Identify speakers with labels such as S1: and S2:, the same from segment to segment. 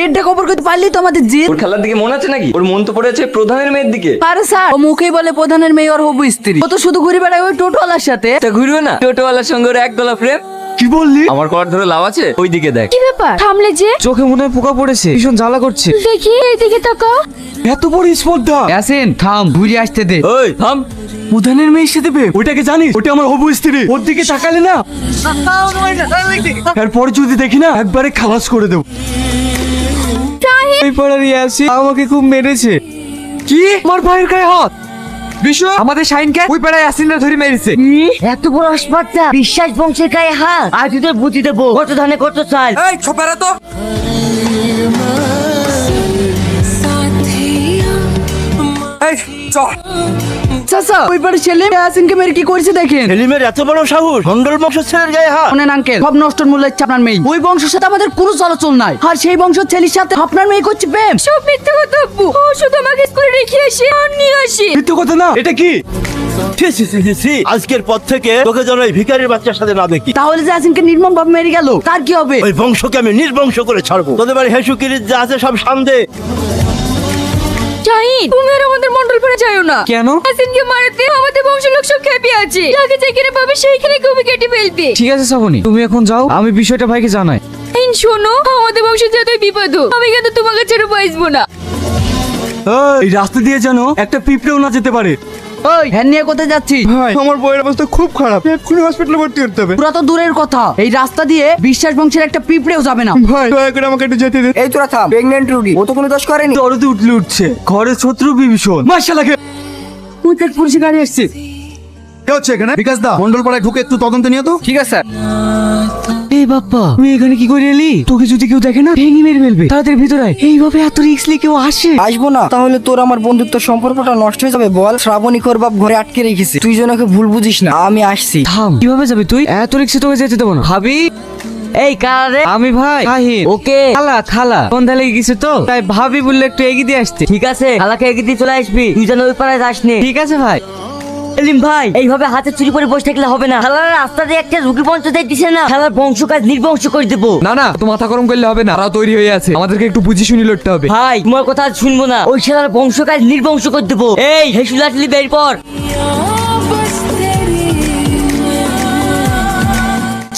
S1: রেডটা cover করতে পারলেই তো আমাদের জিত।
S2: ওর খেলার দিকে মনে আছে নাকি? ওর মন তো পড়ে আছে প্রধানের মেয়ের দিকে।
S1: আরে স্যার, ও মুখেই বলে প্রধানের মেয়ে ওর হবু স্ত্রী। ও তো শুধু ঘুরে বেড়ায় ওই টোটোওয়ালার সাথে।
S2: তা ঘুরবে না টোটোওয়ালার সঙ্গে ওর এক গলা প্রেম।
S3: কি বললি?
S2: আমার কলার ধরে লাভ আছে, ওই দিকে দেখ।
S4: কি ব্যাপার? থামলে যে?
S3: চোখে মনে হয় পোকা পড়েছে, ভীষণ জ্বালা করছে।
S4: দেখি এইদিকে তাকাও।
S3: এত বড় স্পর্ধা।
S1: আসেন, থাম, ঘুরে আসতে দে।
S2: ওই থাম।
S3: প্রধানের মেয়ের সাথে প্রেম? ওইটাকে জানিস? ওটা আমার হবু স্ত্রী। ওর দিকে তাকালে না, এরপর যদি দেখি না একবারে খালাস করে দেবো। এই পাড়ার ইয়াসিন আমাকে খুব মেরেছে। কি? আমার ভাইয়ের গায়ে হাত? বিশ্ব আমাদের শাইনকে ওই পাড়ায় ইয়াসিনরা ধরে মেরেছে।
S5: এত বড় আসপাতটা বিশ্বাস বংশের গায়ে হাত। আজ তোদের বুঝি দেবো কত ধানে কত চাল।
S3: এই ছোপারা তো। এই চল।
S1: চাচা, ওই পাড়ে ছেলে আসিনকে মেরে কি করেছে দেখেন।
S6: সেলিমের এত বড় সাহস, মন্ডল বংশের ছেলের গায়ে হাত।
S1: শোনেন আঙ্কেল, সব নষ্টর মূল্য হচ্ছে আপনার মেয়ে। ওই বংশের সাথে আমাদের কোনো চলাচল নাই, আর সেই বংশের ছেলের সাথে আপনার মেয়ে করছে প্রেম।
S4: সব মিথ্যে কথা আব্বু। ও শুধু আমাকে স্কুলে রেখে আসে আর নিয়ে আসে।
S3: মিথ্যে কথা না, এটা কি?
S6: ছি, ছি, ছি, ছি, ছি। আজকের পর থেকে তোকে যেন এই ভিখারির বাচ্চার সাথে না দেখি।
S1: তাহলে যে আসিনকে নির্মম ভাবে মেরে গেল, তার কি হবে?
S6: ওই বংশকে আমি নির্বংশ করে ছাড়বো। তোদের বাড়ি হেসু কিরিত যা আছে সব সামদে।
S4: জাহিদ, তুমি আর আমাদের মন্ডল পরে যাইও না।
S3: কেন?
S4: হাসিনকে মারতে আমাদের বংশের লোক সব খেপে আছে। যাকে যেখানে পাবে সেইখানে কবি কেটে ফেলবে।
S3: ঠিক আছে শ্রাবণী, তুমি এখন যাও, আমি বিষয়টা ভাইকে জানাই।
S4: শোনো, আমাদের বংশের যতই বিপদ হোক, আমি কিন্তু তোমাকে ছেড়ে বাঁচবো না।
S3: এই রাস্তা দিয়ে যেন একটা পিঁপড়েও না যেতে পারে।
S1: ওই ভ্যান নিয়ে কোথায় যাচ্ছি?
S3: ভাই আমার বইয়ের অবস্থা খুব খারাপ, এক্ষুনি হসপিটালে ভর্তি করতে হবে।
S1: পুরা তো দূরের কথা, এই রাস্তা দিয়ে বিশ্বাস বংশের একটা পিঁপড়েও যাবে না।
S3: ভাই দয়া করে আমাকে একটু যেতে দিন।
S7: এই তোরা থাম, প্রেগনেন্ট রুগী, ও তো কোনো দোষ করেনি।
S3: দরদে উঠলে উঠছে, ঘরে শত্রু বিভীষণ। মাশাআল্লাহ।
S1: উঠে পুলিশ গাড়ি আসছে।
S8: কে হচ্ছে এখানে? বিকাশ দা, মন্ডলপাড়ায় ঢুকে একটু তদন্তে নিয়ে তো।
S7: ঠিক আছে স্যার।
S3: এই বাপ্পা, তুই এখানে কি করে এলি? তোকে যদি কেউ দেখে না ভেঙে মেরে ফেলবে। তাড়াতাড়ি ভিতরে আয়। এইভাবে এত রিস্ক নিয়ে কেউ আসে?
S7: আসবো না তাহলে তোর আমার বন্ধুত্ব সম্পর্কটা নষ্ট হয়ে যাবে। বল, শ্রাবণী কোর বাপ ঘরে আটকে রেখেছে, তুই যেন ওকে ভুল বুঝিস না। আমি আসছি।
S3: থাম, কিভাবে যাবি তুই? এত রিক্সে তোকে যেতে দেবো না। ভাবি,
S5: এই কারে?
S3: আমি ভাই শাহিন।
S5: ওকে।
S3: খালা খালা সন্ধ্যা লেগে গেছে তো, তাই ভাবি বললে একটু এগিয়ে দিয়ে আসতে।
S5: ঠিক আছে, খালাকে এগিয়ে দিয়ে চলে আসবি। তুই যেন ওই পাড়ায় যাস নে।
S3: ঠিক আছে ভাই।
S5: সেলিম ভাই, এইভাবে হাতে চুরি করে বসে থাকলে হবে না। খালার রাস্তা দিয়ে একটা রুগী পঞ্চায়েত দিছে না, খালার বংশ কাজ নির্বংশ করে দেবো।
S3: না না, তো মাথা গরম করলে হবে না, তারা তৈরি হয়ে আছে, আমাদেরকে একটু বুঝি শুনি লড়তে হবে।
S5: ভাই, তোমার কথা আর শুনবো না। ওই শালার বংশ কাজ নির্বংশ করে দেবো। এই হেসু লাটলি বের পর।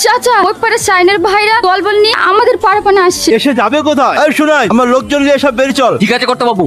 S4: চাচা, ওই পারে সাইনের ভাইরা দলবল নিয়ে আমাদের পাড়াপানে আসছে।
S6: এসে যাবে কোথায়? এই শোনাই, আমার লোকজন নিয়ে সব বেরিয়ে চল।
S2: ঠিক আছে কর্তা বাবু।